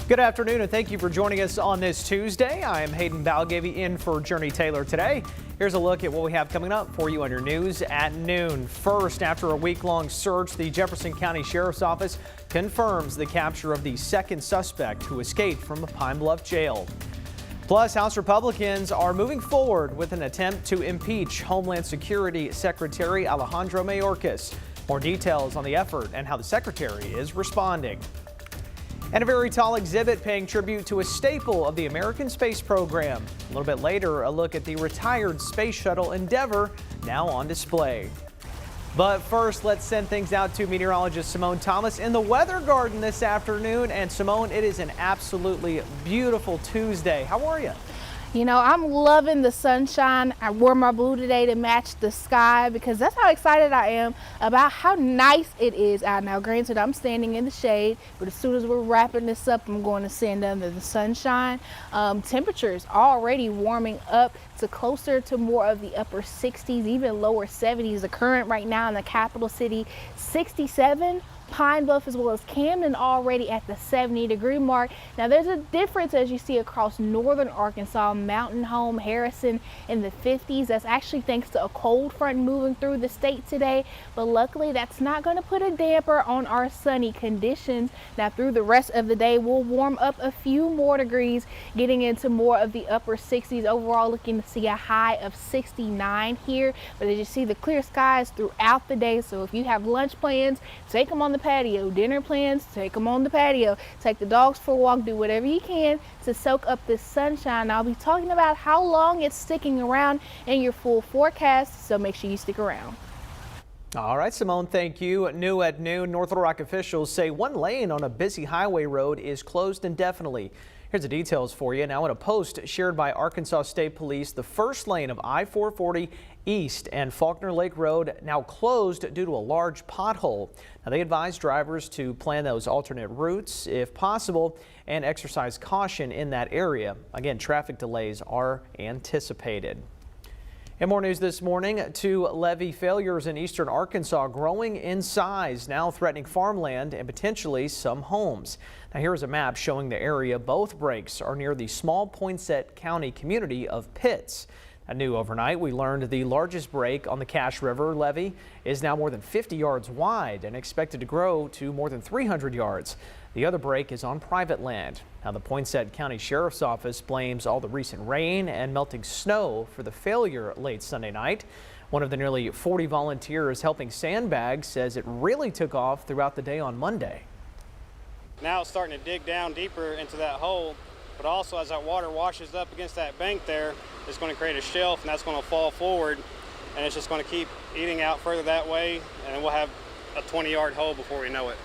Good afternoon and thank you for joining us on this Tuesday. I am Hayden Balgavy in for Journey Taylor today. Here's a look at what we have coming up for you on your news at noon. First, after a week-long search, the Jefferson County Sheriff's Office confirms the capture of the second suspect who escaped from the Pine Bluff jail. Plus, House Republicans are moving forward with an attempt to impeach Homeland Security Secretary Alejandro Mayorkas. More details on the effort and how the secretary is responding. And a very tall exhibit paying tribute to a staple of the American space program. A little bit later, a look at the retired space shuttle Endeavour, now on display. But first, let's send things out to meteorologist Simone Thomas in the weather garden this afternoon. And Simone, it is an absolutely beautiful Tuesday. How are you? You know, I'm loving the sunshine. I wore my blue today to match the sky because that's how excited I am about how nice it is out now. Granted, I'm standing in the shade, but as soon as we're wrapping this up, I'm going to stand under the sunshine. Temperatures already warming up to closer to more of the upper 60s, even lower 70s. The current right now in the capital city, 67. Pine Bluff as well as Camden already at the 70-degree mark. Now there's a difference as you see across northern Arkansas, Mountain Home, Harrison in the 50s. That's actually thanks to a cold front moving through the state today, but luckily that's not going to put a damper on our sunny conditions. Now through the rest of the day we'll warm up a few more degrees, getting into more of the upper 60s. Overall looking to see a high of 69 here, but as you see, the clear skies throughout the day. So if you have lunch plans, take them on the patio. Dinner plans, take them on the patio. Take the dogs for a walk. Do whatever you can to soak up this sunshine. I'll be talking about how long it's sticking around in your full forecast, so make sure you stick around. All right, Simone, thank you. New at noon, North Little Rock officials say one lane on a busy highway road is closed indefinitely. Here's the details for you. Now, in a post shared by Arkansas State Police, the first lane of I-440 East and Faulkner Lake Road now closed due to a large pothole. Now, they advise drivers to plan those alternate routes if possible and exercise caution in that area. Again, traffic delays are anticipated. And more news this morning, two levee failures in eastern Arkansas growing in size, now threatening farmland and potentially some homes. Now here's a map showing the area. Both breaks are near the small Poinsett County community of Pitts. New overnight, we learned the largest break on the Cache River levee is now more than 50 yards wide and expected to grow to more than 300 yards. The other break is on private land. Now, the Poinsett County Sheriff's Office blames all the recent rain and melting snow for the failure late Sunday night. One of the nearly 40 volunteers helping sandbag says it really took off throughout the day on Monday. Now it's starting to dig down deeper into that hole, but also as that water washes up against that bank there, it's going to create a shelf and that's going to fall forward, and it's just going to keep eating out further that way, and we'll have a 20-yard hole before we know it.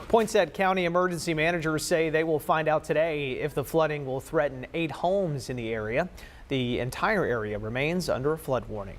Poinsett County emergency managers say they will find out today if the flooding will threaten 8 homes in the area. The entire area remains under a flood warning.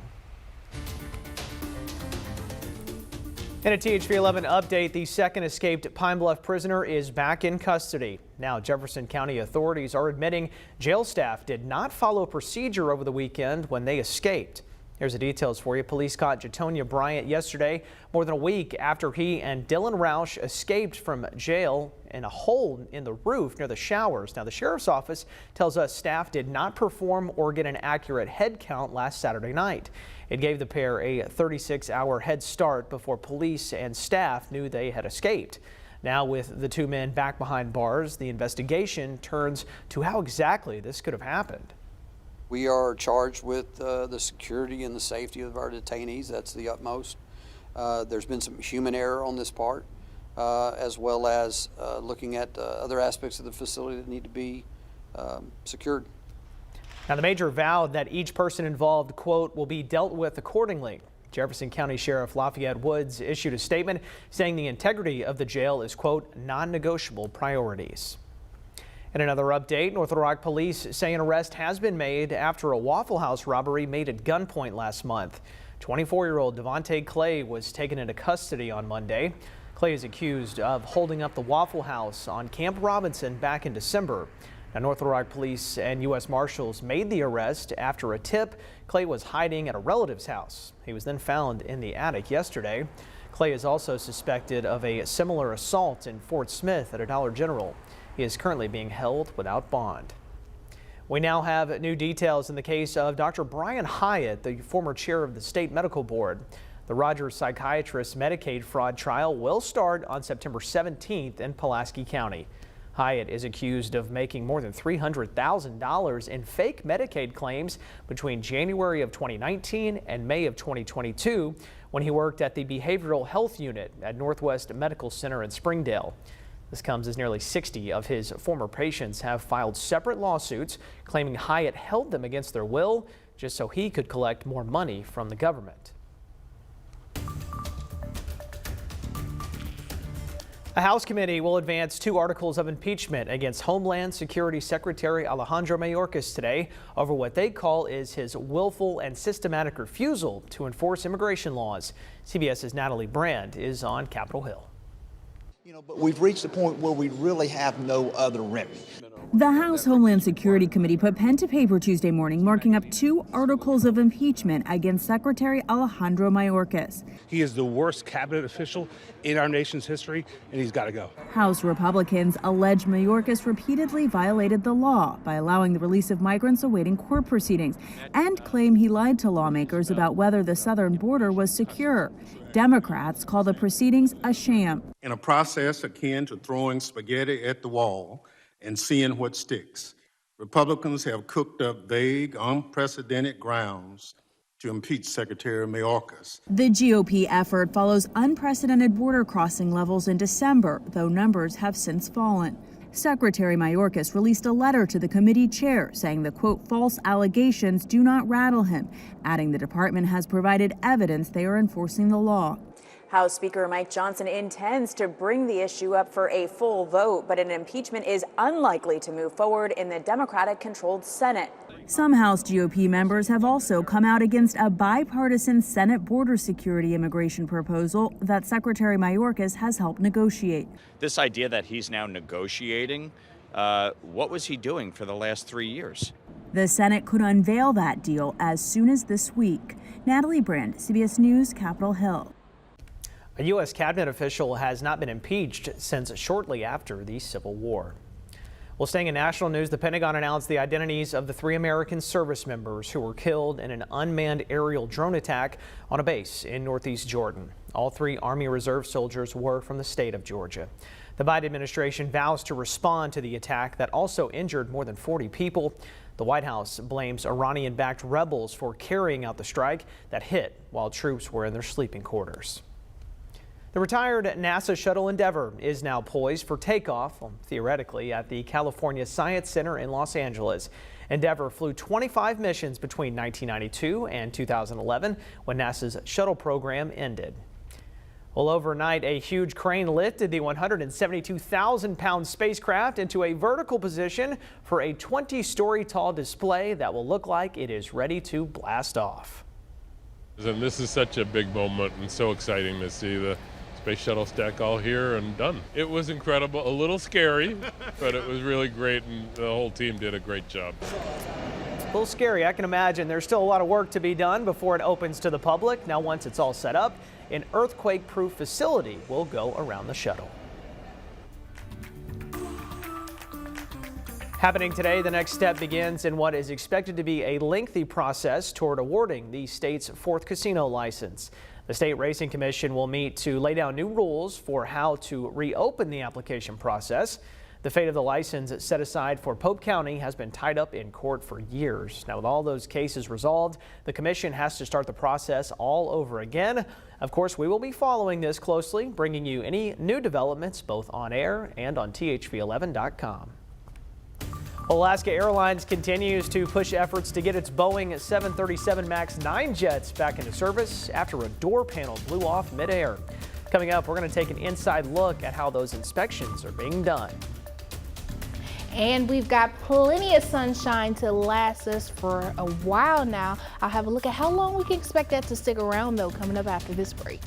In a THV 11 update, the second escaped Pine Bluff prisoner is back in custody. Now, Jefferson County authorities are admitting jail staff did not follow procedure over the weekend when they escaped. Here's the details for you. Police caught Jatonia Bryant yesterday, more than a week after he and Dylan Roush escaped from jail in a hole in the roof near the showers. Now, the sheriff's office tells us staff did not perform or get an accurate head count last Saturday night. It gave the pair a 36-hour head start before police and staff knew they had escaped. Now, with the two men back behind bars, the investigation turns to how exactly this could have happened. We are charged with the security and the safety of our detainees. That's the utmost. There's been some human error on this part, as well as looking at other aspects of the facility that need to be secured. Now, the major vowed that each person involved, quote, will be dealt with accordingly. Jefferson County Sheriff Lafayette Woods issued a statement saying the integrity of the jail is, quote, non-negotiable priorities. In another update, North Little Rock police say an arrest has been made after a Waffle House robbery made at gunpoint last month. 24-year-old Devontae Clay was taken into custody on Monday. Clay is accused of holding up the Waffle House on Camp Robinson back in December. Now, North Little Rock police and U.S. Marshals made the arrest after a tip. Clay was hiding at a relative's house. He was then found in the attic yesterday. Clay is also suspected of a similar assault in Fort Smith at a Dollar General. He is currently being held without bond. We now have new details in the case of Dr. Brian Hyatt, the former chair of the State Medical Board. The Rogers Psychiatrist Medicaid fraud trial will start on September 17th in Pulaski County. Hyatt is accused of making more than $300,000 in fake Medicaid claims between January of 2019 and May of 2022 when he worked at the Behavioral Health Unit at Northwest Medical Center in Springdale. This comes as nearly 60 of his former patients have filed separate lawsuits claiming Hyatt held them against their will just so he could collect more money from the government. A House committee will advance 2 articles of impeachment against Homeland Security Secretary Alejandro Mayorkas today over what they call is his willful and systematic refusal to enforce immigration laws. CBS's Natalie Brand is on Capitol Hill. But we've reached a point where we really have no other remedy. The House Homeland Security Committee put pen to paper Tuesday morning, marking up 2 articles of impeachment against Secretary Alejandro Mayorkas. He is the worst cabinet official in our nation's history, and he's got to go. House Republicans allege Mayorkas repeatedly violated the law by allowing the release of migrants awaiting court proceedings and claim he lied to lawmakers about whether the southern border was secure. Democrats call the proceedings a sham. In a process akin to throwing spaghetti at the wall and seeing what sticks, Republicans have cooked up vague, unprecedented grounds to impeach Secretary Mayorkas. The GOP effort follows unprecedented border crossing levels in December, though numbers have since fallen. Secretary Mayorkas released a letter to the committee chair saying the, quote, false allegations do not rattle him, adding the department has provided evidence they are enforcing the law. House Speaker Mike Johnson intends to bring the issue up for a full vote, but an impeachment is unlikely to move forward in the Democratic-controlled Senate. Some House GOP members have also come out against a bipartisan Senate border security immigration proposal that Secretary Mayorkas has helped negotiate. This idea that he's now negotiating, what was he doing for the last 3 years? The Senate could unveil that deal as soon as this week. Natalie Brand, CBS News, Capitol Hill. A U.S. cabinet official has not been impeached since shortly after the Civil War. Well, staying in national news, the Pentagon announced the identities of the 3 American service members who were killed in an unmanned aerial drone attack on a base in northeast Jordan. All 3 Army Reserve soldiers were from the state of Georgia. The Biden administration vows to respond to the attack that also injured more than 40 people. The White House blames Iranian-backed rebels for carrying out the strike that hit while troops were in their sleeping quarters. The retired NASA shuttle Endeavour is now poised for takeoff, theoretically, at the California Science Center in Los Angeles. Endeavour flew 25 missions between 1992 and 2011 when NASA's shuttle program ended. Well, overnight, a huge crane lifted the 172,000-pound spacecraft into a vertical position for a 20-story tall display that will look like it is ready to blast off. And this is such a big moment and so exciting to see the Space Shuttle stack all here and done. It was incredible, a little scary, but it was really great, and the whole team did a great job. A little scary, I can imagine. There's still a lot of work to be done before it opens to the public. Now, once it's all set up, an earthquake-proof facility will go around the shuttle. Happening today, the next step begins in what is expected to be a lengthy process toward awarding the state's 4th casino license. The State Racing Commission will meet to lay down new rules for how to reopen the application process. The fate of the license set aside for Pope County has been tied up in court for years. Now, with all those cases resolved, the commission has to start the process all over again. Of course, we will be following this closely, bringing you any new developments both on air and on THV11.com. Alaska Airlines continues to push efforts to get its Boeing 737 MAX 9 jets back into service after a door panel blew off midair. Coming up, we're going to take an inside look at how those inspections are being done. And we've got plenty of sunshine to last us for a while now. I'll have a look at how long we can expect that to stick around, though, coming up after this break.